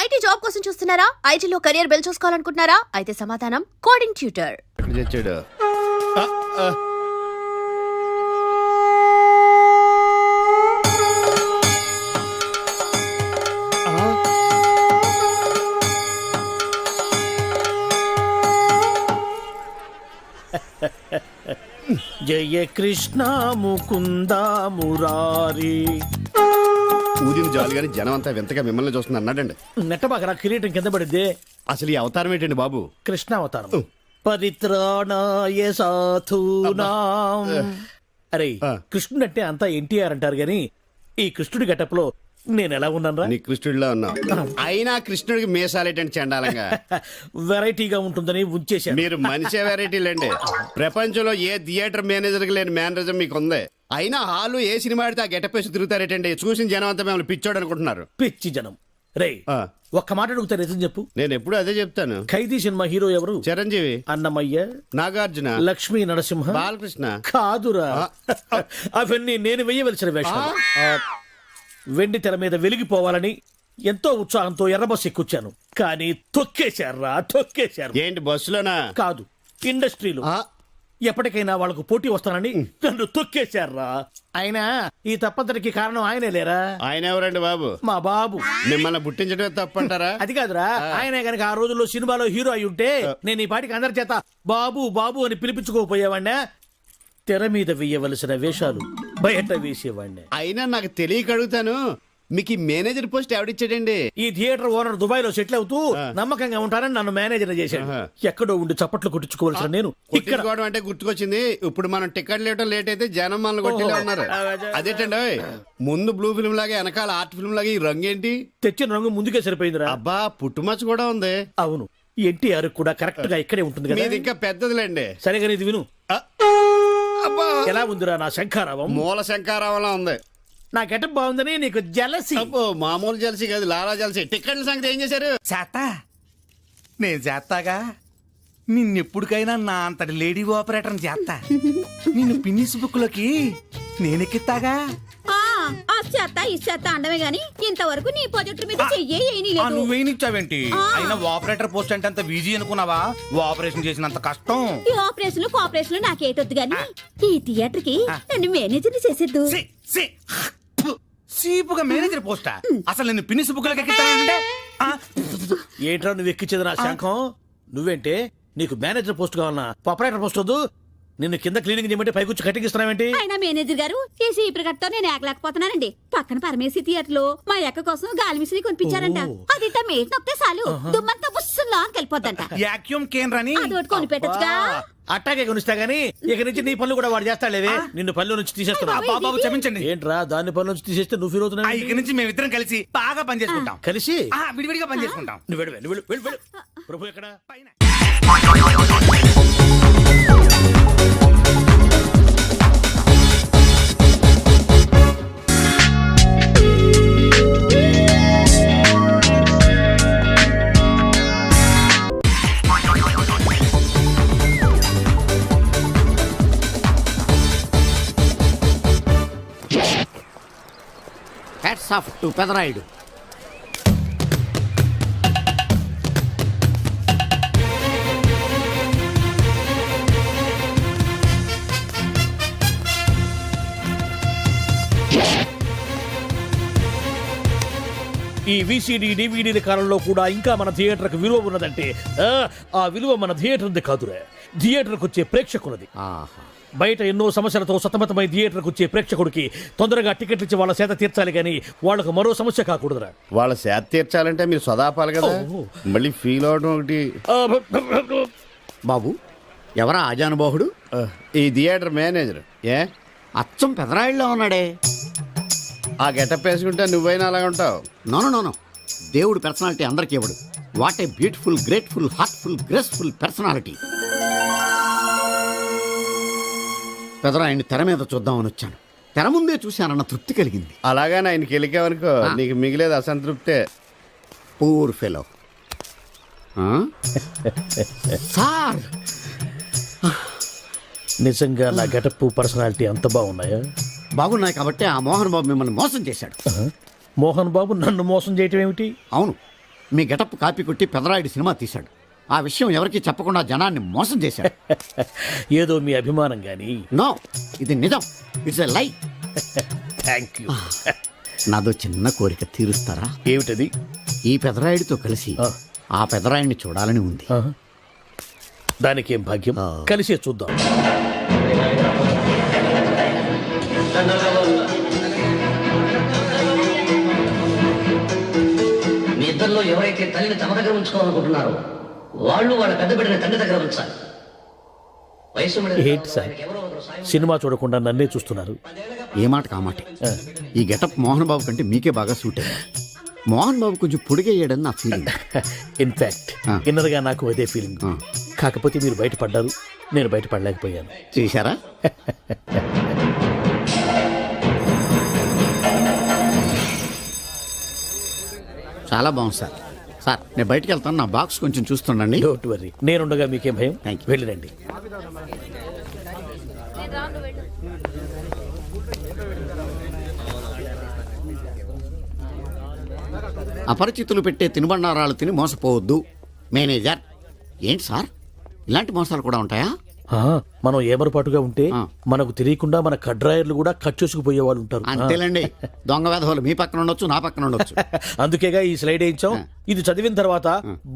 IT job కోసం చూస్తున్నారా? ఐటీలో కెరియర్ బిల్డ్ చూసుకోవాలనుకుంటున్నారా? అయితే సమాధానం కోడింగ్ ట్యూటర్. జయ కృష్ణ ముకుంద మురారి. ఊదిన జాలిగాని జనం అంతా వింతగా మిమ్మల్ని చూస్తుంది అన్నాడండి. నెట్టబాకరా కిరీటం కింద పడిద్ది. అసలు ఈ అవతారం ఏంటండి బాబు? కృష్ణ అవతారం. పరిత్రాణాయ సాధూనాం. అరే కృష్ణుడు అంటే అంతా ఎన్టీఆర్ అంటారు గాని ఈ కృష్ణుడి గెటప్ లో నేను ఎలా ఉన్నాను? నీ కృష్ణుడిలో ఉన్నావు. అయినా కృష్ణుడికి మీసాలేటండి చండాలంగా. వెరైటీగా ఉంటుందని ఉంచేశాను. మీరు మనిషే వెరైటీలండి. ప్రపంచంలో ఏ థియేటర్ మేనేజర్ కి లేని మేనరిజం మీకు ఉంది. అయినా హాలు ఏ సినిమా ఆడితే ఆ గెటప్ వేసి తిరుగుతారేటండి. చూసిన జనం అంతా మిమ్మల్ని పిచ్చోడు అనుకుంటున్నారు. పిచ్చి జనం. రే ఒక్క మాట అడుగుతా నిజం చెప్పు. నేను ఎప్పుడు అదే చెప్తాను. ఖైదీ సినిమా హీరో ఎవరు? చిరంజీవి, అన్నమయ్య, నాగార్జున, లక్ష్మీ నరసింహ, బాలకృష్ణ. కాదురా అవన్నీ నేను వెయ్యవలసిన వేషాలు. వెండి తెర మీద వెలిగిపోవాలని ఎంతో ఉత్సాహంతో ఎర్రబస్ ఎక్కుచ్చాను. కానీ తొక్కేశారా తొక్కేశారు. ఏంటి బస్సులోనా? కాదు, ఇండస్ట్రీలో. ఎప్పటికైనా వాళ్ళకు పోటీ వస్తానని నన్ను తొక్కేశారా. అయినా ఈ తప్పంతటికి కారణం ఆయనే లేరా? ఆయన ఎవరండి బాబు? మా బాబు. మిమ్మల్ని పుట్టించడమే తప్పంటారా? అది కాదురా, ఆయనే గనక ఆ రోజుల్లో సినిమాలో హీరో అయి ఉంటే నేను ఈ పాటికి అందరి చేత బాబు బాబు అని పిలిపించుకోపోయేవాడినా. తెర మీద వేయవలసిన వేషాలు బయట వేసేవాడిని. అయినా నాకు తెలియక అడుగుతాను, మీకు ఈ మేనేజర్ పోస్ట్ ఎవడిచ్చాడండి? ఈ థియేటర్ ఓనర్ దుబాయ్ లో సెటిల్ అవుతూ నమ్మకంగా ఉంటారని నన్ను మేనేజర్ చేశాడు. ఎక్కడో ఉండి చప్పట్లు కొట్టించుకోవాల్సిన నేను ఇక్కడ అంటే గుర్తుకొచ్చింది. ఇప్పుడు మనం టికెట్ లేవటం లేట్ అయితే జనం మనల్ని కొట్టేలా ఉన్నారు. అదేటండి, ముందు బ్లూ ఫిల్మ్ లాగా వెనకాల ఆర్ట్ ఫిల్మ్ లాగా ఈ రంగు ఏంటి? తెచ్చిన రంగు ముందుకే సరిపోయిందిరా. అబ్బా, పుట్టుమచ్చ కూడా ఉంది. అవును, ఎన్టీఆర్ కూడా కరెక్ట్ గా ఇక్కడే ఉంటుంది కదా. ఇది ఇంకా పెద్దదిలేండి. సరిగా ఇది విను. ఎలా ఉందిరా నా శంఖారావం? మూల శంఖారావంలా ఉంది. నా గెటప్ బాగుందని నీకు జలసి? మామూలు జలసి కాదు, లాలా జలసి. టికెట్ల సంగతి ఏం చేశారు? చేస్తా, నేను చేస్తాగా. నిన్నెప్పుడికైనా నా అంతటి లేడీ ఆపరేటర్ చేస్తా. నిన్ను పిన్నిస్ బుక్ లోకి నేనెక్కిస్తాగా. ఆ చేత ఈ చేత అండమే గాని ఇంతవరకు నీ ప్రాజెక్టు మీద నువ్వేనిచ్చావేంటి? అయినా ఆపరేటర్ పోస్ట్ అంటే అంత ఈజీ అనుకున్నావా? ఆపరేషన్ చేసినంత కష్టం. ఈ ఆపరేషన్ కోఆపరేషన్ నాకేటొద్దు గాని ఈ థియేటర్ కి నన్ను మేనేజర్ చేసేద్దు. సీపుగా మేనేజర్ పోస్టా? అసలు నేను పిన్నిస్ బుక్ లోకి ఎక్కిస్తానంటే ఏంట్రా నువ్వు ఎక్కించేది నా శంఖం? నువ్వేంటే నీకు మేనేజర్ పోస్ట్ కావాలన్నా ఆపరేటర్ పోస్ట్ వద్దు. నిన్ను కింద క్లీనింగ్ చేయమంటే పైకొచ్చి కటింగ్ ఇస్తున్నావేంటి? ఆయన మేనేజర్ గారు ఈ సీపర్ కట్తో నేను ఏకలేకపోతున్నానండి. పక్కన పరమేశి థియేటర్ లో మా ఎక్క కోసం గాలి మిషన్ కొనిపించారంట. అది మేట్ నొక్కితే చాలు దుమ్మంతా బుస్సులా వెళ్ళిపోద్దంట. యాక్యూమ్ కేన్ రాని అదొకటి కొనిపెట్టచ్చుగా. అట్టాగే కొనిస్తా గానీ ఇక నుంచి నీ పనులు కూడా వాడు చేస్తాడులేవే. నిన్ను పనుల నుంచి తీసేస్తున్నా. బాబు క్షమించండి. ఏంట్రా దాన్ని పనుల నుంచి తీసేస్తే నువ్వు ఫీల్ అవుతున్నావు? ఇక నుంచి మేమిద్దరం కలిసి బాగా పని చేసుకుంటాం. కలిసి విడివిడిగా పని చేసుకుంటాం. నువ్వు ప్రభు ఎక్కడ? పైన హ్యాట్స్ ఆఫ్ టు పెదరాయుడు. ఈ విసిడి డివిడీల కాలంలో కూడా ఇంకా మన థియేటర్కి విలువ ఉన్నదంటే ఆ విలువ మన థియేటర్ది కాదురా, థియేటర్కి వచ్చే ప్రేక్షకులది. బయట ఎన్నో సమస్యలతో సతమతమై థియేటర్కి వచ్చే ప్రేక్షకుడికి తొందరగా టికెట్లు ఇచ్చి వాళ్ళ సేత తీర్చాలి కానీ వాళ్ళకు మరో సమస్య కాకూడదురా. వాళ్ళ సేత తీర్చాలంటే మీరు సదాపాలి కదా. మళ్ళీ ఫీల్ అవడం ఒకటి. బాబు ఎవరా ఆజానుబాహుడు? ఈ థియేటర్ మేనేజర్. ఏ అచ్చం పెదరాయుడులో ఉన్నాడే. ఆ గెటప్ వేసుకుంటే నువ్వైనా అలాగ ఉంటావు. నో, దేవుడు పర్సనాలిటీ అందరికీ ఇవ్వడు. What a beautiful, grateful, heartful, graceful personality. పెదరాయుడిని తెర మీద చూద్దామని వచ్చాను. తెర ముందే చూశానన్న తృప్తి కలిగింది. అలాగని ఆయనకి వెళ్ళికావనుకో నీకు మిగిలేదు అసంతృప్తే. Poor fellow. సార్ నిజంగా నా గెటప్ పర్సనాలిటీ అంత బాగున్నాయా? బాగున్నాయి కాబట్టి ఆ మోహన్ బాబు మిమ్మల్ని మోసం చేశాడు. మోహన్ బాబు నన్ను మోసం చేయటం ఏమిటి? అవును, మీ గెటప్ కాపీ కొట్టి పెదరాయుడు సినిమా తీశాడు. ఆ విషయం ఎవరికీ చెప్పకుండా జనాన్ని మోసం చేశాడు. ఏదో మీ అభిమానం గాని. నో, ఇది నిజం. ఇట్స్ ఎ లై. Thank you. నాదో చిన్న కోరిక తీరుస్తారా? ఏమిటది? ఈ పెదరాయుడితో కలిసి ఆ పెదరాయుడిని చూడాలని ఉంది. దానికేం భాగ్యం, కలిసే చూద్దాం. మీ ఇద్దరిలో ఎవరైతే తల్లిని తమ దగ్గర ఉంచుకోవాలనుకుంటున్నారో వాళ్ళు వాళ్ళ పెద్ద బిడ్డని తండ్రి దగ్గర ఉంచాలి. వయసు ఏంటి సార్, సినిమా చూడకుండా నన్నే చూస్తున్నారు? ఏ మాట కామాటే. ఈ గెటప్ మోహన్ బాబు కంటే మీకే బాగా సూట్ అయ్యింది. మోహన్ బాబు కొంచెం పొడిగయ్యాడని నా ఫీలింగ్. ఇన్ఫాక్ట్ ఇన్నర్గా నాకు అదే ఫీలింగ్. కాకపోతే మీరు బయటపడ్డారు, నేను బయటపడలేకపోయాను. చూశారా? చాలా బాగుంది సార్. సార్ నేను బయటికి వెళ్తాను, నా బాక్స్ కొంచెం చూస్తుండండి. డోంట్ వరీ, నేనుండగా మీకేం భయం. Thank you. వెళ్ళిరండి. అపరిచితులు పెట్టే తినుబండారాలు తిని మోసపోవద్దు. మేనేజర్. ఏంటి సార్, ఇలాంటి మోసాలు కూడా ఉంటాయా? మనం ఏమరపాటుగా ఉంటే ఆ. మనకు తెలియకుండా మన కడ్రాయర్లు కూడా కట్ చేసుకుపోయే వాళ్ళు ఉంటారు. అంతేలేండి. దొంగ వేధవులు మీ పక్కన ఉండొచ్చు, నా పక్కన ఉండొచ్చు. అందుకేగా ఈ స్లైడ్ వేయించాం. ఇది చదివిన తర్వాత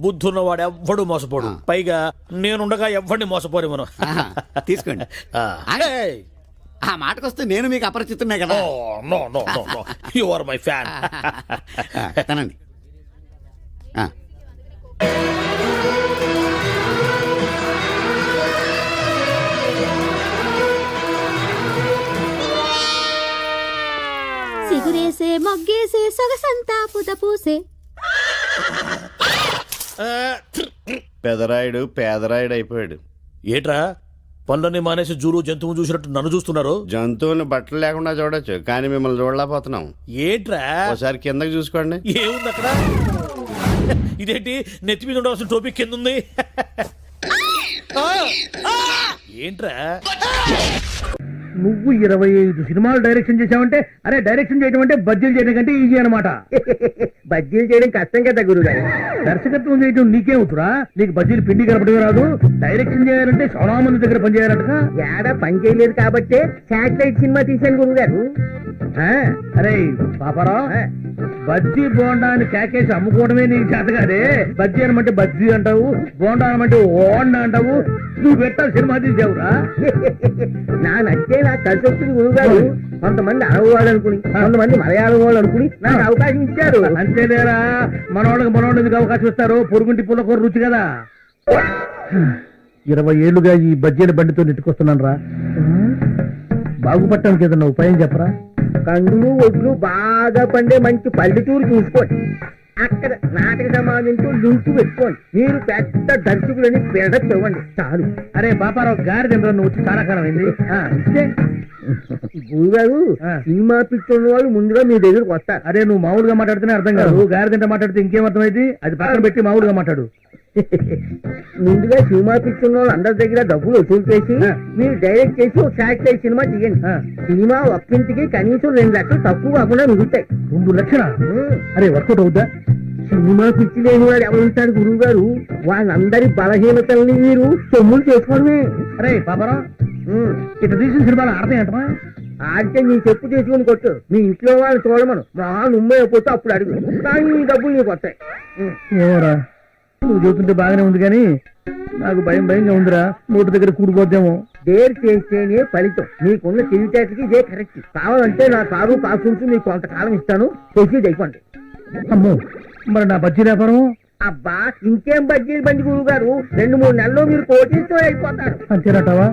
బుద్ధున్నవాడు ఎవ్వడు మోసపోడు. పైగా నేనుండగా ఎవ్వడిని మోసపోని మనం. ఆహా, తీసుకోండి. ఆ మాటకొస్తే నేను మీకు అపరిచితున్నే కదా. You are my fan. తనండి. సిగురేసే మొగ్గేసే సొగసంతా పుత పూసే. పెదరాయుడు పేదరాయుడు అయిపోయాడు. ఏట్రా పనులన్నీ మానేసి జూలు జంతువు చూసినట్టు నన్ను చూస్తున్నారు? జంతువుని బట్టలు లేకుండా చూడొచ్చు, కానీ మిమ్మల్ని చూడలేకపోతున్నాం. ఏట్రా? ఒకసారి కిందకి చూసుకోండి. ఏముంది అక్కడ? ఇదేంటి నెత్తి మీద ఉండవలసిన టోపిక్ కింద ఉంది? ఏంట్రా? నువ్వు 25 సినిమాలు డైరెక్షన్ చేసావంటే, అరే డైరెక్షన్ చేయడం అంటే బజ్జీలు చేయడం కంటే ఈజీ అనమాట. బజ్జీలు చేయడం కష్టం కదా గురుగారు. దర్శకత్వం చేయడం నీకేమవుతురా? నీకు బజ్జీలు పిండి కలపడం రాదు. డైరెక్షన్ చేయాలంటే చాలా మంది దగ్గర పని చేయాలంట. ఏడా పని చేయలేదు కాబట్టి శాటిలైట్ సినిమా తీశాను గురుగారు. అరే పాపారావు, బజ్జీ బోండా అని కేకేసి అమ్ముకోవడమే నీకు చేత కాదే. బజ్జీ అనమంటే బజ్జీ అంటావు, బోండా అనమంటే ఓండా అంటావు. నువ్వు పెట్టా సినిమా తీసావురా. నా నచ్చే నాకు కలిసి వచ్చింది గురుగారు. కొంతమంది అరవ వాళ్ళు అనుకుని, కొంతమంది మలయాళం వాళ్ళు అనుకుని నాకు అవకాశం ఇచ్చారు. అంతేలేరా, మనోళ్ళకి ఎందుకు అవకాశం ఇస్తారు? పొరుగుంటి పుల్లకూర రుచి కదా. 20 ఏళ్లుగా ఈ బజ్జీల బండితో నెట్టుకొస్తున్నాను రా. బాగుపడటానికి ఏదన్నా ఉపాయం చెప్పరా? కందులు ఒడ్లు బాగా పండే మంచి పల్లెటూరు చూసుకోండి. అక్కడ నాటక సమాజంతో లింకు పెట్టుకోండి. మీరు పెద్ద దర్శకులని బిల్డప్ ఇవ్వండి చాలు. అరే బాపారావు గారి దగ్గర నువ్వు వచ్చి చాలా కాలం అయింది. గురుగారు, సినిమా పిచ్చున్న వాళ్ళు ముందుగా మీ దగ్గరకు వస్తారు. అరే నువ్వు మామూలుగా మాట్లాడితేనే అర్థం కాదు. గారి తింటే మాట్లాడితే ఇంకేం అర్థమైంది? అది పక్కన పెట్టి మామూలుగా మాట్లాడు. ముందుగా సినిమా పిచ్చున్న వాళ్ళు అందరి దగ్గర డబ్బులు వసూలు చేసి మీరు డైరెక్ట్ చేసి ఒక శాటిలైట్ సినిమా తీయండి. సినిమా ఒక్కింటికి కనీసం 2 లక్షలు తక్కువ కాకుండా మిగులుతాయి. 2 లక్షలా? అరే వర్కౌట్ అవుద్దా? సినిమా పిచ్చి లేని వాడు ఎవరుంటాడు గురువు గారు? వాళ్ళందరి బలహీనతల్ని మీరు సొమ్ములు చేసుకోవడమే. అరే పాపరా, ఇట్లా తీసిన సినిమాలు ఆడతాయంటమా? ఆడితే నీ చెప్పు చేసుకుని కొట్టు. మీ ఇంట్లో వాళ్ళు చూడమను. మా నుమ్మే పోతే అప్పుడు అడుగు, కానీ ఈ డబ్బులు నీకు వస్తాయి. ఏమోరా, నువ్వు చూస్తుంటే బాగానే ఉంది కానీ నాకు భయంగా ఉందిరా. నోటి దగ్గర కూడిపోద్దేమో. డేర్ చేస్తేనే ఫలితం. నీకున్న తెలివితేటలకి ఇదే కరెక్ట్. కావాలంటే నా కారు కాసుంటూ నీకు కొంతకాలం ఇస్తాను. ప్రొసీడ్ అయిపోండి. అమ్మో, మరి నా బజ్జీ వ్యాపారం? అబ్బా ఇంకేం బజ్జీలు బండి గురువు గారు, 2-3 నెలల్లో మీరు కోటీతో అయిపోతారు. అంతేనటావా?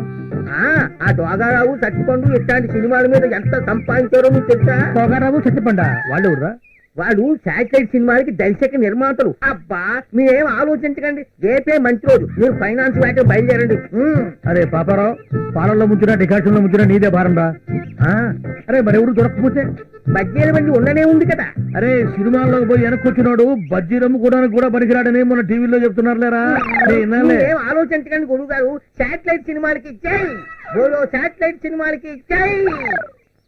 ఆ దోగారావు సత్తిపండు ఇట్లాంటి సినిమాల మీద ఎంత సంపాదించారో మీకు తెలుసా? దోగారావు సత్తిపండ వాళ్ళు ఎవరురా? వాడు శాటిలైట్ సినిమాలకి దర్శక నిర్మాతలు. అబ్బా మీరేం ఆలోచించకండి, రేపే మంచి రోజు. మీరు ఫైనాన్స్ వాటి బయలుదేరండి. అరే పాపారావు, పాలల్లో ముంచురా డికాషన్లో ముంచురా నీదే భారం రా. అరే మరెవరు దొరకకపోతే? బజ్జీల బండి ఉండనే ఉంది కదా. అరే సినిమాల్లోకి పోయి వెనక్కొచ్చినాడు బజ్జీ రమ్ముకోవడానికి కూడా పనికిరాడని మన టీవీలో చెప్తున్నారు లేరా. ఏం ఆలోచించకండి గురువు గారు. శాటిలైట్ సినిమాలకి జై బోలో, శాటిలైట్ సినిమాలకి జై.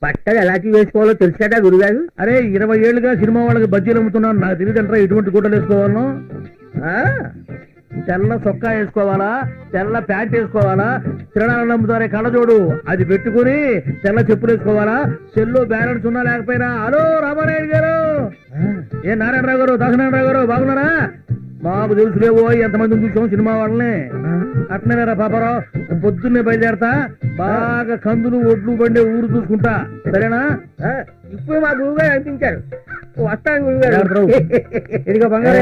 బట్టలు ఎలాంటి వేసుకోవాలో తెలుసు కదా గురుగారు. అరే 20 ఏళ్ళుగా సినిమా వాళ్ళకి బజ్జీలు అమ్ముతున్నాను, నాకు తెలియదంటారా ఇటువంటి గుడ్డలు వేసుకోవాలను. తెల్ల చొక్కా వేసుకోవాలా, తెల్ల ప్యాంట్ వేసుకోవాలా, తిరణాలను అమ్ముతారే కళ్ళజోడు అది పెట్టుకుని తెల్ల చెప్పులు వేసుకోవాలా, సెల్లో బ్యాలెన్స్ ఉన్నా లేకపోయినా. హలో రామారాయుడు గారు, ఏ నారాయణరావు గారు, దాసనారాయణరావు గారు బాగున్నారా? మాకు తెలుసులేవో ఎంతమందిని చూసాం సినిమా వాళ్ళని. అట్నేరా పాపారావు, పొద్దున్నే బయలుదేరతా, బాగా కందులు ఒడ్లు బండి ఊరు చూసుకుంటా, సరేనా? ఇప్పుడు మా గురువు గారు అనిపించారు, వస్తాను గురువు గారు. ఇదిగో బంగారు.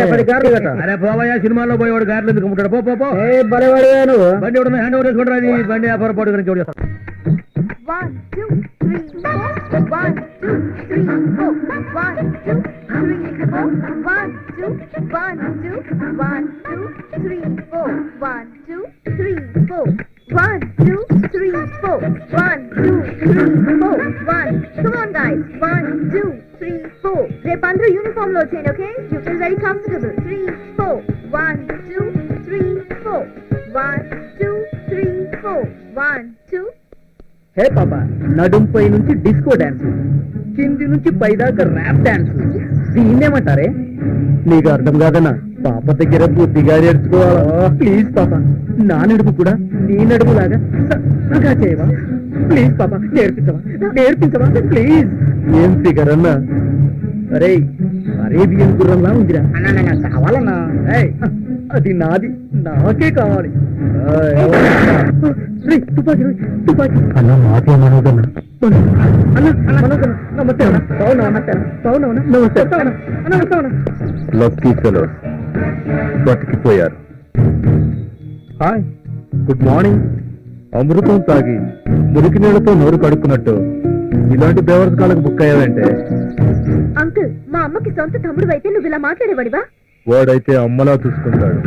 అరే పోవయ్యా, సినిమాలో పోయేవాడు గారెలు ఎందుకు అమ్ముతాడు? పో పో బలేవాడు నువ్వు. బండి ఎవడన్నా హ్యాండ్ ఓవర్ చేసుకుంటారు, అది బండి వ్యాపార పాటు గురించి ఎవడు. 1 2 3 4 1 2 3 4 1 2 3 4 1 2 1 2 1 2 3 4 1 2 3 4 1 2 3 4 1 2 3 4 1. Come on guys, 1 2 3 4. రేపు అందరూ యూనిఫామ్ లో వచ్చేయండి, okay? You feel very comfortable. 3 4 1 2 3 4 1 2 3 4 1 2. హే పాపా, నడుంపై నుంచి డిస్కో డాన్స్, కింది నుంచి పైదాకా ర్యాప్ డాన్స్, దీన్నేమంటారే? నీకు అర్థం కాదన్నా, పాప దగ్గర బుద్ధిగా నేర్చుకోవాలా. ప్లీజ్ పాప, నా నడుము కూడా నీ నడుములాగా సన్నగా చేయవా? ప్లీజ్ పాప, నేర్పించవా ప్లీజ్. ఏం ఫిగర్ అన్నా? అరే అరేబియన్ గుర్రంలా ఉందిరా. కావాలన్నా? అది నాది, నాకే కావాలి. తుపాకి తుపాకి అన్న, మాకే మనోదన్నా. అన్న మనోదన్నా, నమస్తే అన్న. బాగున్నావన్నా? నమస్తే అన్న. లక్కీ ఫెలోస్ బతికిపోయారు. Hi, good morning. అమృతం తాగి మురికి నీళ్లతో నోరు కడుక్కున్నట్టు ఇలాంటి బేవర్స్ కాళ్ళకు బుక్ అయ్యావంటే. అంకుల్, మా అమ్మకి సొంత తమ్ముడు అయితే నువ్వు ఇలా మాట్లాడేవాడివా? వాడైతే అమ్మలా చూసుకుంటాడు,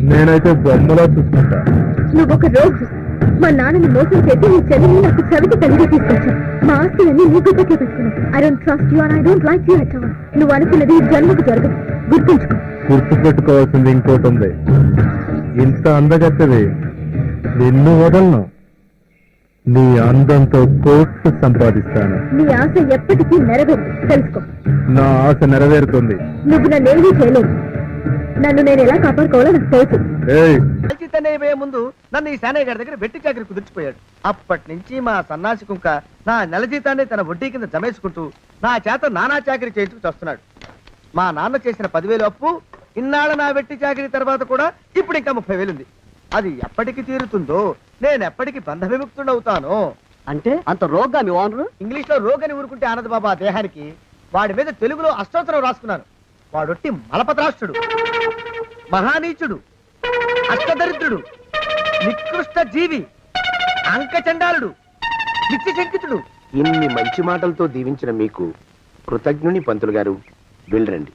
నేనైతే బొమ్మలా చూసుకుంటా. నువ్వొక రోజు మా నాన్నని మోసం చేసి నీ చెల్లిని నాకు చవిటి తల్లిగా తీసుకొచ్చా. మా ఆస్తులన్నీ నీ గుప్పకే పెట్టుకున్నావు. I don't trust you and I don't like you at all. నువ్వు అనుకున్నది ఈ జన్మకు జరగదు, గుర్తుంచుకో. గుర్తు పెట్టుకోవాల్సింది ఇంకోటి ఉంది. ఇంత అందగత్తది నిన్ను వదలను. నీ అందంతో కోట్లు సంపాదిస్తాను. నీ ఆశ ఎప్పటికీ నెరవేరు, తెలుసుకో. నా ఆశ నెరవేరుతుంది. నువ్వు నన్నేమీ చేయలేవు. నన్ను నేను ఎలా కాపాడుకోవాలో నాకు తెలుసు. ముందు నన్ను ఈ సేనయ్య గారి దగ్గర వెట్టి చాకరి కుదిర్చిపోయాడు. అప్పటి నుంచి మా సన్నాసి కుంక నా నెల జీతాన్ని తన వడ్డీ కింద జమేసుకుంటూ నా చేత నానా చాకరీ చేయించుకు వస్తున్నాడు. మా నాన్న చేసిన 10,000 అప్పు ఇన్నాళ్ళ నా వెట్టి చాకరీ తర్వాత కూడా ఇప్పుడు ఇంకా 30,000 ఉంది. అది ఎప్పటికి తీరుతుందో, నేను ఎప్పటికి బంధ విముక్తుడవుతానో. అంటే అంత రోగ్గా మీ ఓనరు? ఇంగ్లీష్ లో రోగని ఊరుకుంటే ఆనంద్ బాబా దేహానికి, వాడి మీద తెలుగులో అష్టోత్తరం రాసుకున్నాను. వాడొట్టి మలపత్రాష్ట్రుడు, మహానీచుడు, అష్టదరిద్రుడు, నికృష్ట జీవి, అంకచండాలుడు, నిత్యశంకితుడు. ఇన్ని మంచి మాటలతో దీవించిన మీకు కృతజ్ఞుని పంతులు గారు. వెళ్ళరండి.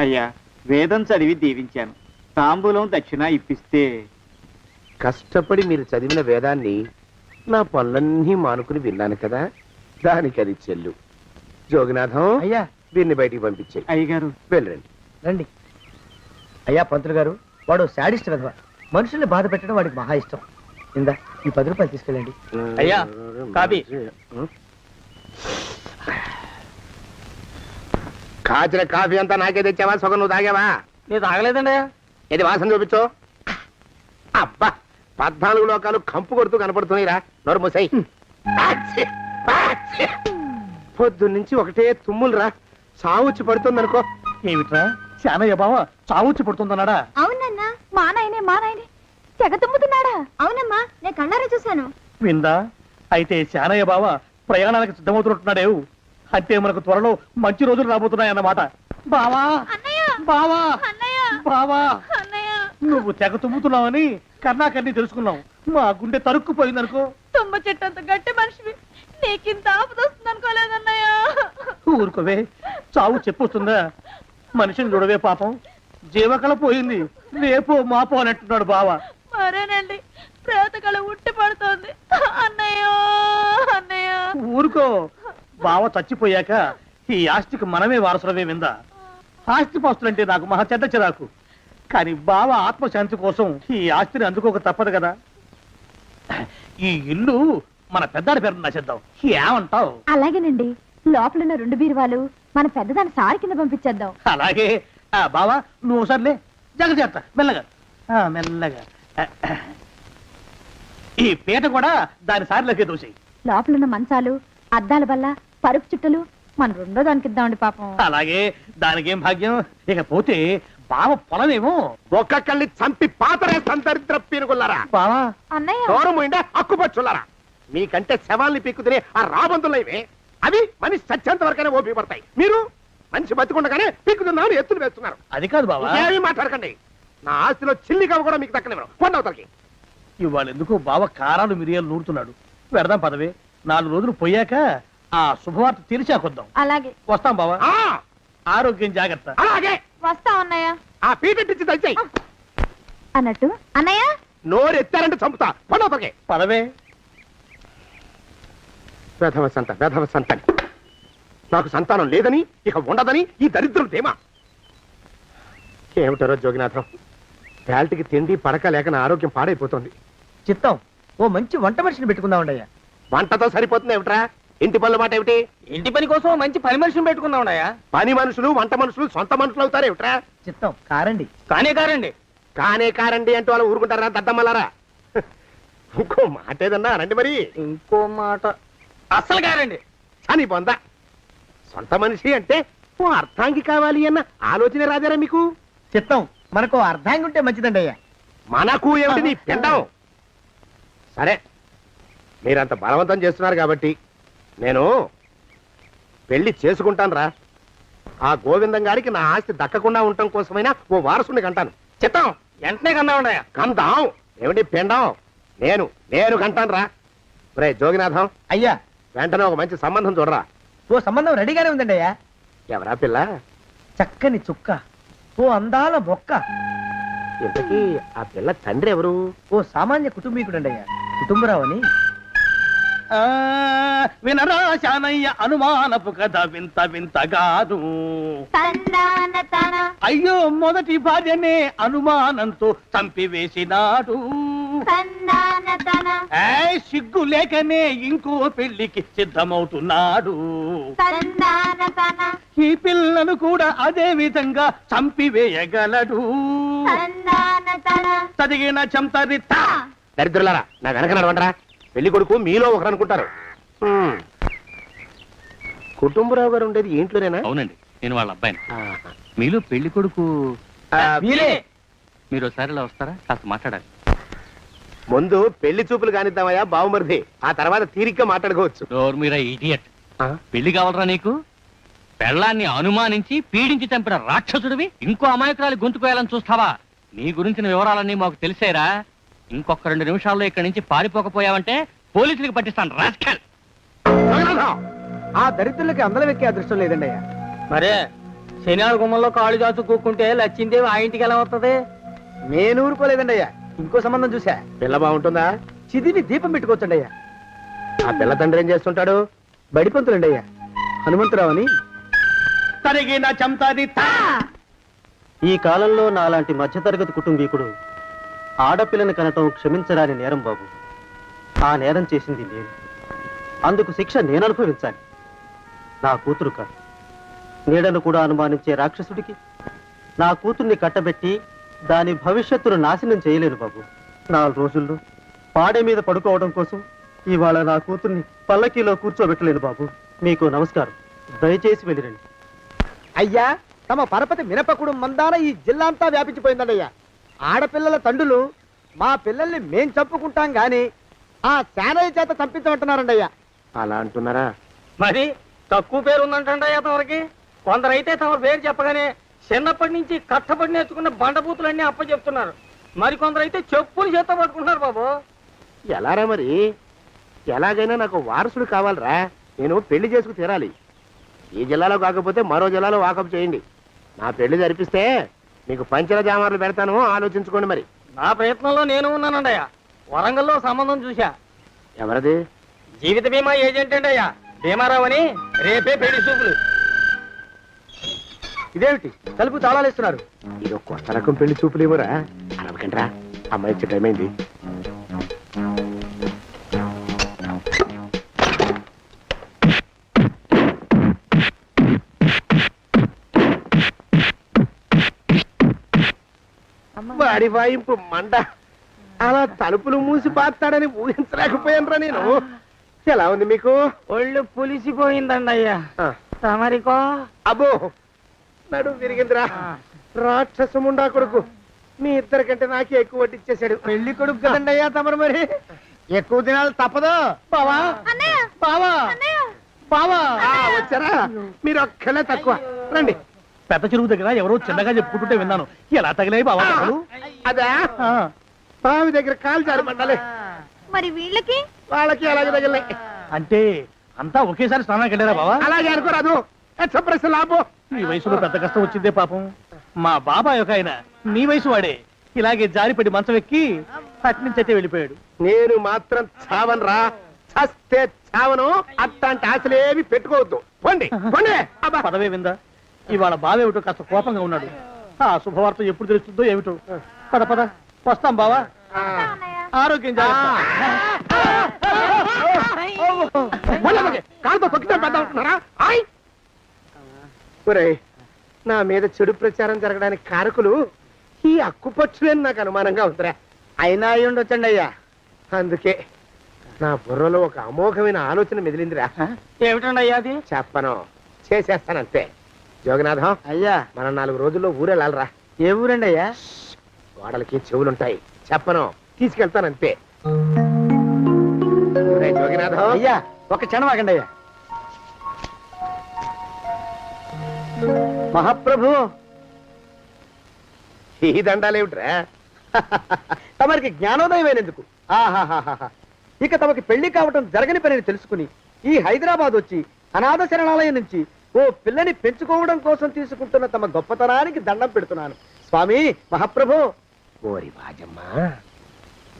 అయ్యా, వేదం చదివి దీవించాను, తాంబూలం దక్షిణ ఇప్పిస్తే. కష్టపడి మీరు చదివిన వేదాన్ని నా పనులన్నీ మానుకుని విన్నాను కదా, దానికి అది చెల్లు. జోగినాథం, అయ్యా, వీరిని బయటికి పంపించే. అయ్యగారు వెళ్ళరండి. రండి. అయ్యా పంతులు గారు, వాడు శాడిస్ట్ విధవ. మనుషుల్ని బాధ పెట్టడం వాడికి మహా ఇష్టం. ఇందా ఈ 10 రూపాయలు తీసుకెళ్ళండి. అయ్యా, కాపీ. కాచిన కాఫీ అంతా నాకే తెచ్చావా? సగం నువ్వు తాగావా? నేను తాగలేదండి. ఇది వాసన చూపించు. అబ్బా, 14 లోకాలు కంపు కొడుతూ కనపడుతున్నాయిరా. నోరు మూసాయి. పొద్దున్నుంచి ఒకటే తుమ్ములురా, సావుచ్చి పడుతుందనుకో. ఏమిట్రా శానయ్య బావ చావుచ్చి పడుతుందన్నాడా? అవునన్నా, మా నాయనే తెగ తుమ్ముతున్నాడా? అవునమ్మా, నేను కళ్ళారా చూశాను. విందా? అయితే శానయ్య బావ ప్రయాణానికి సిద్ధమవుతున్నట్టున్నాడేవు. అంటే మనకు త్వరలో మంచి రోజులు రాబోతున్నాయన్నమాట. బావా, బావా, బావా, నువ్వు తెగ తుమ్ముతున్నావని కర్ణాకర్ణి తెలుసుకున్నావు. మా గుండె తరుక్కుపోయిందనుకో. తుమ్మ చెట్టు అంత గట్టి మనిషివి, నీకింత ఆపద వస్తుంది అనుకోలేదన్నయ్య. ఊరుకోవే, చావు చెప్పొస్తుందా? మనిషిని చూడవే పాపం, జీవకళ పోయింది, రేపో మాపో అన్నట్టున్నాడు బావ. మరేనండి, ప్రేతకళ ఉట్టి పడుతోంది అన్నయ్యో. అన్నయ్య ఊరుకో, బావ చచ్చిపోయాక ఈ ఆస్తికి మనమే వారసులమే. విందా? ఆస్తిపాస్తులంటే నాకు మహా చెడ్డ చిరాకు. కానీ బావ ఆత్మశాంతి కోసం ఈ ఆస్తిని అందుకోక తప్పదు కదా. ఈ ఇల్లు మన పెద్దాడి పేరు నచ్చేద్దాం ఏమంటావు? అలాగేనండి. లోపలున్న 2 బీరువాలు మన పెద్దదాని సారి కింద పంపించేద్దాం. అలాగే బావా నువ్వు సర్లే జాగ్రత్త మెల్లగా మెల్లగా ఈ పీట కూడా దాని సారిలోకి దూసేయి. లోపలున్న మంచాలు, అద్దాల బల్ల, పరుపు చుట్టలు మన 2వ దానికి ఇద్దామండి పాపం. అలాగే దానికేం భాగ్యం. ఇకపోతే బావ పొలమేమో ఒక్కొక్కల్ని చంపి పాతరేస్తాను దరిద్ర పీనుకున్నారా. బావా అన్నయ్య దూరం పోయిండే అక్కుపచ్చులారా. మీకంటే శవాల్ని పీక్కుతినే ఆ రాబందులైవే అవి మనిషి చచ్చేంత వరకనే ఓపి పడతాయి. మీరు మనిషి బతికుండగానే పీక్కుతున్నామని ఎత్తులు వేస్తున్నారు. అది కాదు బావా. ఏమీ మాట్లాడకండి. నా ఆస్తిలో చిల్లిగా కూడా మీకు దక్కనివ్వరు. కొండవతలకి ఇవాళ ఎందుకో బావ కారాలు మిరియాలు నూరుతున్నాడు. పెడదాం పదవి. 4 రోజులు పోయాక ఆ శుభవార్త తెలిసాకొద్దాం. అలాగే వస్తాం బావా. ఆరోగ్యం జాగ్రత్త. అలాగే వస్తా అన్నయ్య. ఆ పీటెట్టించి దయచేయి. అన్నట్టు అన్నయ్య నోరు ఎత్తారంటే చంపుతా. కొండవతలకి పదవే. వేధవ సంతానం. నాకు సంతానం లేదని ఇక ఉండదని ఈ దరిద్రులు ధీమా. ఏమిటారో జోగినాథం, వేల్టికి తిండి పడక లేక నా ఆరోగ్యం పాడైపోతుంది. చిత్తం ఓ మంచి వంట మనిషిని పెట్టుకుందామండి అయ్యా. వంటతో సరిపోతుంది ఏమిట్రా? ఇంటి పనుల మాట ఏమిటి? ఇంటి పని కోసం మంచి పని మనిషిని పెట్టుకుందామండి అయ్యా. పని మనుషులు వంట మనుషులు సొంత మనుషులు అవుతారు ఏమిట్రా? చిత్తం కారండి. కానే కారండి అంటూ వాళ్ళు ఊరుకుంటారా దద్దమ్మలారా? ఇంకో మాట ఏదన్నా రండి మరి. ఇంకో మాట అస్సలు కారండి. అని పొందా సొంత మనిషి అంటే ఓ అర్థాంగి కావాలి అన్న ఆలోచన రాజారా మీకు? చిత్తం మనకు అర్ధాంగి ఉంటే మంచిదండి అయ్యా. మనకు ఏమిటి నీ పిండం? సరే మీరంత బలవంతం చేస్తున్నారు కాబట్టి నేను పెళ్లి చేసుకుంటాను రా. ఆ గోవిందం గారికి నా ఆస్తి దక్కకుండా ఉండటం కోసమైనా ఓ వారసుని కంటాను. చిత్తం వెంటనే కన్నామండి. కందాం ఏమిటి పిండం? నేను కంటాను రా. రే జోగినాథం అయ్యా వెంటనే ఒక మంచి సంబంధం చూడరా. ఓ సంబంధం రెడీగానే ఉందండి అయ్యా. ఎవరా పిల్ల? చక్కని చుక్క, ఓ అందాల మొక్క. ఇంతకీ ఆ పిల్ల తండ్రి ఎవరు? ఓ సామాన్య కుటుంబీకుడండి అయ్యా, కుటుంబరావు అని. వినరా శానయ్య అనుమానపు కథ వింత వింతగాదు. అయ్యో మొదటి భార్యనే అనుమానంతో చంపివేసినాడు. సిగ్గు లేకనే ఇంకో పెళ్లికి సిద్ధమవుతున్నాడు. ఈ పిల్లను కూడా అదే విధంగా చంపివేయగలడు. చదివిన చంతరిత. దరిద్రులారా నా వెనక నడవండరా. పెళ్లి కొడుకు మీలో ఒకరు అనుకుంటారు. కుటుంబరావు గారు ఉండేది ఇంట్లోనేనా? అవునండి, నేను వాళ్ళ అబ్బాయిని. మీలో పెళ్లి కొడుకు మీరే. మీరు ఒకసారి ఇలా వస్తారా? కాస్త మాట్లాడాలి. ముందు పెళ్లి చూపులు కానిద్దామయ్యా బావుమరిది, ఆ తర్వాత తీరిగ్గా మాట్లాడుకోవచ్చు. మీరా ఇడియట్. పెళ్లి కావాలరా నీకు? పెళ్ళాన్ని అనుమానించి పీడించి చంపిన రాక్షసుడివి ఇంకో అమాయకురాలి గొంతుకోయాలని చూస్తావా? నీ గురించిన వివరాలన్నీ మాకు తెలిసేరా. ఇంకొక 2 నిమిషాల్లో ఇక్కడి నుంచి పారిపోకపోయావంటే పోలీసులకు పట్టిస్తాను. రాస్కల్. ఆ దరిద్రులకి అందరం ఎక్కే అదృష్టం లేదండి అయ్యా. మరే శనివారం గుమ్మంలో కాళ్ళు చాచు కూకుంటే లచ్చిందేవి ఆ ఇంటికి ఎలా వస్తుంది? నేను ఊరుకోలేదండి అయ్యా. ఇంకో సంబంధం చూసా. పిల్ల బాగుంటుందా? చిదివి దీపం పెట్టుకోవచ్చండి అయ్యా. ఆ పిల్ల తండ్రి ఏం చేస్తుంటాడు? బడిపంతులండి అయ్యా, హనుమంతరావు అని. తరిగిన చంతరిత. ఈ కాలంలో నాలాంటి మధ్యతరగతి కుటుంబీకుడు ఆడపిల్లని కనటం క్షమించరాని నేరం బాబు. ఆ నేరం చేసింది నేను. అందుకు శిక్ష నేను అనుభవించాలి. నా కూతురు కాదు, నీడను కూడా అనుమానించే రాక్షసుడికి నా కూతుర్ని కట్టబెట్టి దాని భవిష్యత్తును నాశనం చేయలేను బాబు. 4 రోజుల్లో పాడే మీద పడుకోవడం కోసం ఇవాళ నా కూతుర్ని పల్లకీలో కూర్చోబెట్టలేను బాబు. మీకు నమస్కారం, దయచేసి వెళ్ళిరండి. అయ్యా, తమ పరపతి మినపకుడు మందాన ఈ జిల్లా అంతా వ్యాపించిపోయిందండి అయ్యా. ఆడపిల్లల తండ్రులు మా పిల్లల్ని మేం చంపుకుంటాం గాని ఆ శానయ్య చేత చంపించమంటున్నారండి అయ్యా. అలా అంటున్నారా? మరి తక్కువ పేరు ఉందంటండి అయ్యా తమరికి. కొందరైతే తమ పేరు చెప్పగానే చిన్నప్పటి నుంచి కట్టబడి నేర్చుకున్న బండబూతులన్నీ అప్పచెప్తున్నారు. మరి కొందరైతే చెప్పులు చేత పట్టుకుంటున్నారు బాబు. ఎలారా మరి? ఎలాగైనా నాకు వారసుడు కావాలరా. నేను పెళ్లి చేసుకు తీరాలి. ఈ జిల్లాలో కాకపోతే మరో జిల్లాలో వాకప్ చేయండి. నా పెళ్లి జరిపిస్తే మీకు పంచల జామార్లు పెడతాను, ఆలోచించుకోండి మరి. నా ప్రయత్నంలో నేను ఉన్నానండి అయ్యా. వరంగల్లో సంబంధం చూసా. ఎవరది? జీవిత బీమా ఏజెంట్ అండి అయ్యా, భీమారావు అని. రేపే పెళ్లి చూపులు. ఇదేమిటి తలుపు తాళాలు ఇస్తున్నారు? ఇది ఒక కొత్త రకం పెళ్లి చూపులేమోరా. అరవకండ్రా, అమ్మాయి వచ్చే టైం అయింది. వాడి వాయింపు మండ అలా తలుపులు మూసి పాతాడని ఊహించలేకపోయానురా నేను. ఎలా ఉంది మీకు? ఒళ్ళు పులిసిపోయిందండి అయ్యా. తమరికో? అబ్బో నడు విరిగిందిరా. రాక్షసముండా కొడుకు మీ ఇద్దరికంటే నాకే ఎక్కువ వడ్డిచ్చేశాడు. పెళ్లి కొడుకు కదండి అయ్యా తమరు, మరి ఎక్కువ దినాలు తప్పదు. బావా బావా బావా వచ్చారా? మీరు ఒక్కలే తక్కువ. రండి. పెద్ద చెరువు దగ్గర ఎవరో చిన్నగా చెప్పుకుంటుంటే విన్నాను. ఎలా తగిలాయి బావా దెబ్బలు? అదా బావి దగ్గర కాలు జారి మండాలి. మరి వీళ్ళకి? వాళ్ళకి అలాగే తగిలే. అంటే అంతా ఒకేసారి స్నానానికి వెళ్ళారా బావా? అలాగే అనుకోరాదు. ఎక్స్ప్రెస్ లాభం. ఈ వయసులో పెద్ద కష్టం వచ్చిందే పాపం. మా బాబాయ్ ఒక ఆయన నీ వయసు వాడే ఇలాగే జారిపడి మంచం ఎక్కి అట్నుంచి అయితే వెళ్ళిపోయాడు. నేను మాత్రం చావను రా. చస్తే చావను. అట్లాంటి ఆశలేవి పెట్టుకోవద్దు. పండి పండి. పదవే విందా. ఇవాళ బావేమిటో కాస్త కోపంగా ఉన్నాడు. ఆ శుభవార్త ఎప్పుడు తెలుస్తుందో ఏమిటో. పద పద వస్తాం బావా. ఆరోగ్యం జాగ్రత్త. కాలుతో తొక్కితే పెద్ద ఉంటున్నారా? ఒరేయ్, నా మీద చెడు ప్రచారం జరగడానికి కారకులు ఈ అక్కుపచ్చులేని నాకు అనుమానంగా ఉందిరా. అయినా అయి ఉండొచ్చండి అయ్యా. అందుకే నా బుర్రలో ఒక అమోఘమైన ఆలోచన మెదిలిందిరా. ఏమిటండి అయ్యా అది? చెప్పను, చేసేస్తానంతే. జోగనాథం అయ్యా, మనం 4 రోజుల్లో ఊరెళ్ళాలరా. ఏ ఊరండి అయ్యా? గోడలకి చెవులుంటాయి. చెప్పను, తీసుకెళ్తానంతే. జోగినాథం అయ్యా ఒక క్షణం ఆగండి అయ్యా. మహాప్రభు, ఈ దండాలేమిట్రా? తమరికి జ్ఞానోదయమైనందుకు ఆహాహాహా. ఇక తమకి పెళ్లి కావటం జరగని పనిని తెలుసుకుని ఈ హైదరాబాద్ వచ్చి అనాథ శరణాలయం నుంచి ఓ పిల్లని పెంచుకోవడం కోసం తీసుకుంటున్న తమ గొప్పతనానికి దండం పెడుతున్నాను స్వామి. మహాప్రభు. ఓరి వాజమ్మా,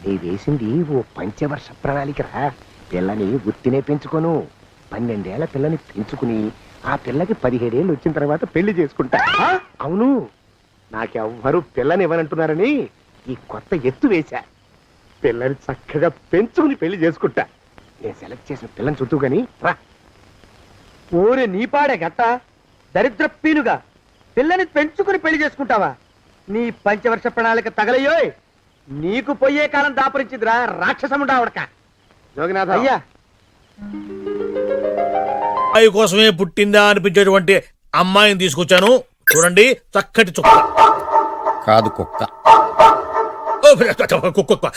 నీ వేసింది ఓ పంచవర్ష ప్రణాళికరా. పిల్లని గుర్తినే పెంచుకోను. 12 ఏళ్ల పిల్లని పెంచుకుని ఆ పిల్లకి 17 ఏళ్ళు వచ్చిన తర్వాత పెళ్లి చేసుకుంటా. అవును, నాకెవ్వరూ పిల్లని ఇవ్వనంటున్నారని ఈ కొత్త ఎత్తు వేశా. పిల్లని చక్కగా పెంచుకుని పెళ్లి చేసుకుంటా. నేను సెలెక్ట్ చేసిన పిల్లని చుట్టూ గాని రా. ఓరి నీపాడే గట్ట దరిద్రపీనుగా పిల్లని పెంచుకుని పెళ్లి చేసుకుంటావా? నీ పంచవర్ష ప్రణాళిక తగలయ్యోయ్. నీకు పోయే కాలం దాపరించిందిరా రాక్షసముండా ఉడక. జోగినాథ అయ్యా, అమ్మాయి కోసమే పుట్టిందా అనిపించేటువంటి అమ్మాయిని తీసుకొచ్చాను. చూడండి, చక్కటి చుక్క. కాదు కుక్క. కుక్క.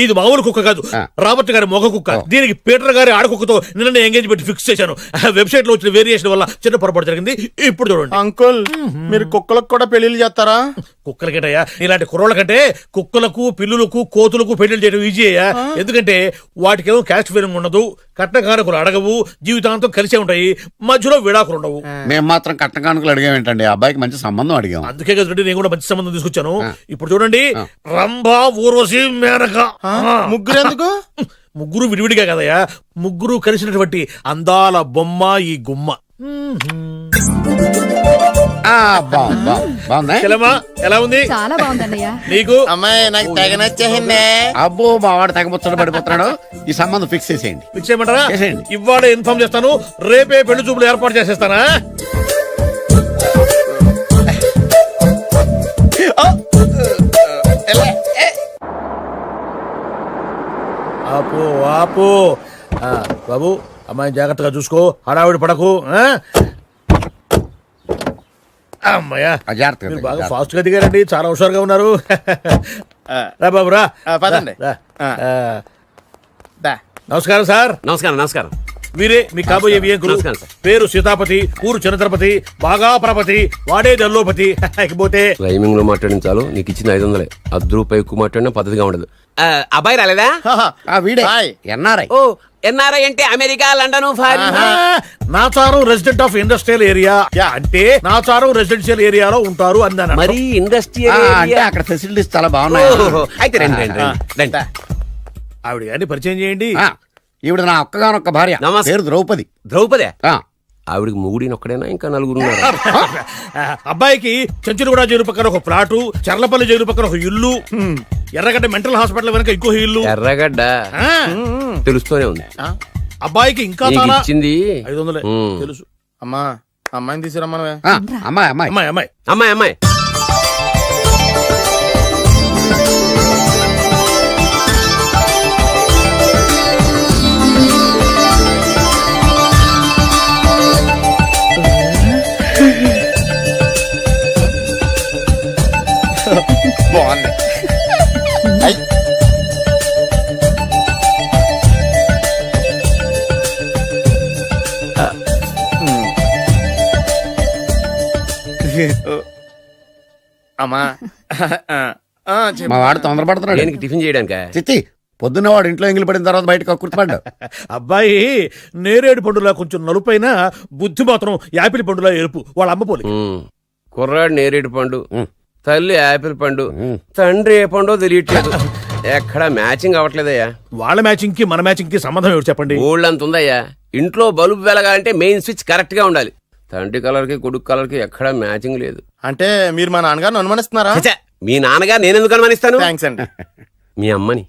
ఇది మామూలు కుక్క కాదు, రాబర్ట్ గారి మొగ కుక్క. దీనికి పీటర్ గారి ఆడకుక్కతో నిన్న ఎంగేజ్మెంట్ ఫిక్స్ చేశాను. వెబ్సైట్ లో వచ్చిన వేరియేషన్ వల్ల చిన్న పొరపాటు జరిగింది. ఇప్పుడు చూడండి. అంకుల్, మీరు కుక్కలకు కూడా పెళ్లిళ్ళు చేస్తారా? కుక్కలకేటయ్యా, ఇలాంటి కుర్రోళ్ళ కంటే కుక్కలకు, పిల్లులకు, కోతులకు పెళ్లిళ్ళు చేయడం ఈజీ అయ్యా. ఎందుకంటే వాటికేమో క్యాస్ట్ ఫీలింగ్ ఉండదు, కట్నకానుకలు అడగవు, జీవితాంతం కలిసే ఉంటాయి, మధ్యలో విడాకులు ఉండవు. మేము మాత్రం కట్నకానుకలు అడిగామేంటండి? అబ్బాయికి మంచి సంబంధం అడిగాం. అందుకే కదండి నేను కూడా మంచి సంబంధం తీసుకొచ్చాను. ఇప్పుడు చూడండి, రంభా, ఊర్వశి, మేనక. ముగ్గురు ఎందుకు? ముగ్గురు విడివిడిగా కదయ్యా, ముగ్గురు కలిసినటువంటి అందాల బొమ్మ ఈ గుమ్మ. ఎలా ఉంది? చాలా బాగుందన్నయ్య. నీకు? అమ్మాయి నాకు తెగ నచ్చేసిందే. అబ్బో, మా వాడు తెగముచ్చట పడిపోతున్నాడు. ఈ సంబంధం ఫిక్స్ చేసేయండి. ఫిక్స్ చేయమంటారా? చేసేయండి. ఇవాళ ఇన్ఫార్మ్ చేస్తాను, రేపే పెళ్లి చూపులు ఏర్పాటు చేసేస్తానా? ఆపు ఆపు. బాబు, అమ్మాయిని జాగ్రత్తగా చూసుకో, హడావిడి పడకు. అమ్మాయ్యా, మీరు బాగా ఫాస్ట్ గా దిగారండి, చాలా హుషారుగా ఉన్నారు. రా బాబు రా. పదండి. నమస్కారం సార్. నమస్కారం. నమస్కారం. వీరే మీ కాబోయే వియంకులు. పేరు సీతాపతి, ఊరు చంద్రపతి, బాగా ప్రపతి, వాడే దల్లోపతి. ఇకపోతే రైమింగ్ లో మాట్లాడించాలు. నీకు ఇచ్చిన 500. ₹10 ఎక్కువ మాట్లాడినా పద్ధతిగా ఉండదు. అబ్బాయి రాలేదా? వీడే ఎన్ఆర్ఐ. ఓ, ఎన్ఆర్ఐ అంటే America, London, foreign. Nacharam resident of industrial area అంటే నాచారం రెసిడెన్షియల్ ఏరియాలో ఉంటారు అన్నాను. మరి ఇండస్ట్రియల్ అంటే అక్కడ ఫెసిలిటీస్ చాలా బాగున్నాయి. అయితే రండి. ఆవిడ గారిని పరిచయం చేయండి. ఈవిడ నా ఒక్కగానొక్క భార్య, పేరు ద్రౌపది. ద్రౌపదే? ఆవిడికి మూడినొక్కడైనా ఇంకా 4 ఉన్నారు. అబ్బాయికి చెంచులగూడ జైలు పక్కన ఒక ప్లాటు, చర్లపల్లి జైలు పక్కన ఒక ఇల్లు, ఎర్రగడ్డ మెంటల్ హాస్పిటల్ వెనక ఇంకో ఇల్లు. ఎర్రగడ్డ తెలుస్తూనే ఉంది. అబ్బాయికి ఇంకా ఇచ్చింది 500 తెలుసు. అమ్మా, అమ్మాయిని తీసుకురమ్మా. అమ్మాయి అమ్మాయి అమ్మాయి అమ్మాయి అమ్మాయి. బాగుంది. అమ్మా మా వాడు తొందరపడుతున్నాడు దేనికి టిఫిన్ చేయడానిక? చిచ్చి పొద్దున్న వాడు ఇంట్లో ఎంగిలి పడిన తర్వాత బయటకు కుర్తుపడ్డాడు. అబ్బాయి నేరేడు పండులా కొంచెం నలుపైన బుద్ధి మాత్రం యాపిల్ పండులా ఎరుపు. వాళ్ళ అమ్మ పోలి. కుర్రాడు నేరేడు పండు, తల్లి యాపిల్ పండు, తండ్రి ఏ పండో తెలియట్లేదు. ఎక్కడ మ్యాచింగ్ అవ్వట్లేదయ్యా. వాళ్ళ మ్యాచింగ్ కి మన మ్యాచింగ్ కి సంబంధం ఏమిటి చెప్పండి? ఊళ్ళంత ఉందయ్యా. ఇంట్లో బల్బు వెలగాలంటే మెయిన్ స్విచ్ కరెక్ట్ గా ఉండాలి. తండ్రి కలర్ కి కొడుకు కలర్ కి ఎక్కడా మ్యాచింగ్ లేదు. అంటే మీరు మా నాన్నగారిని అనుమానిస్తున్నారా? ఛ, మీ నాన్నగారు నేనెందుకు అనుమానిస్తాను? థ్యాంక్స్ అండి. మీ అమ్మని.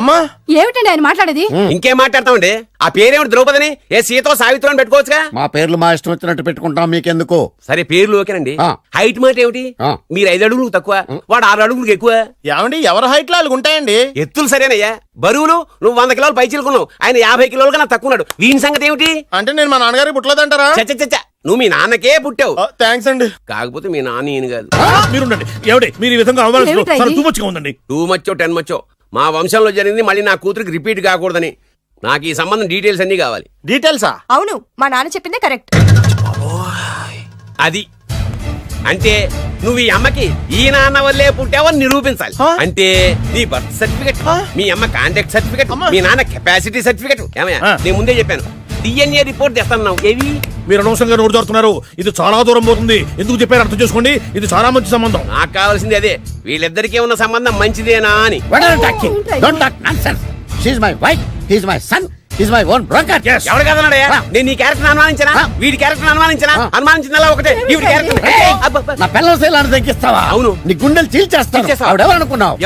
అమ్మా ఏమిటండి ఆయన మాట్లాడేది? ఇంకేం మాట్లాడతామండి? ఆ పేరేమిటి ద్రౌపదిని? ఏ సీతో సావిత్రి అని పెట్టుకోవచ్చుగా. మా పేర్లు మా ఇష్టం వచ్చినట్టు పెట్టుకుంటాం, మీకెందుకు? సరే పేర్లు ఓకేనండి. ఆ. హైట్ మాట ఏమిటి? ఆ. మీరు 5 అడుగులు తక్కువ, వాడు 6 అడుగులకు ఎక్కువ. ఏమండి ఎవరి హైట్ లో వాళ్ళకి ఉంటాయండి. ఎత్తులు సరేనయ్యా. బరువులు నువ్వు 100 కిలోలు పై చిలుకున్నావు, ఆయన 50 కిలోలు కన్నా తక్కువ ఉన్నాడు. వీని సంగతి ఏమిటి? అంటే నేను మా నాన్నగారికి పుట్టలేదంటారా? చచ్చ నువ్వు మీ నాన్నకే పుట్టావు. థ్యాంక్స్ అండి. కాకపోతే మీ నాన్న ఈయన కాదు. మీరుండండి. ఏమిటి మీరు ఈ విధంగా అవమానిస్తున్నారు? టూ మచ్గా ఉందండి. 2 మచ్చో 10 మచ్చో మా వంశంలో జరిగింది మళ్ళీ నా కూతురికి రిపీట్ కాకూడదని నాకు ఈ సంబంధం డీటెయిల్స్ అన్ని కావాలి. డీటెయిల్సా? అవును, మా నాన్న చెప్పిందే కరెక్ట్. అది అంటే నువ్వు ఈ అమ్మకి ఈ నాన్న వల్లే పుట్టావని నిరూపించాలి. అంటే నీ బర్త్ సర్టిఫికెట్, మీ అమ్మ కాంటాక్ట్ సర్టిఫికెట్, మీ నాన్న కెపాసిటీ సర్టిఫికెట్. ఏమయ్యా నేను ముందే చెప్పాను DNA రిపోర్ట్ తెస్తాను. ఏవి మీరు అనవసరంగా నోరు జారుతున్నారు. ఇది చాలా దూరం పోతుంది. ఎందుకు చెప్పారు అర్థం చేసుకోండి. ఇది చాలా మంచి సంబంధం. నాకు కావాల్సింది అదే, వీళ్ళిద్దరికీ ఉన్న సంబంధం మంచిదేనా అని. ఎవరు కదన్నాడయ్యా? నేను నీ క్యారెక్టర్ అనుమానించనా? వీడి క్యారెక్టర్ అనుమానించనా? అనుమానించిందలా ఒకటే. వీడి క్యారెక్టర్ నా పిల్లల శైలాన్ని తగ్గిస్తావా? అవును. నీ గుండెలు చీల్చేస్తాను. చీల్చేస్తావా? ఆవిడెవరు అనుకున్నావు?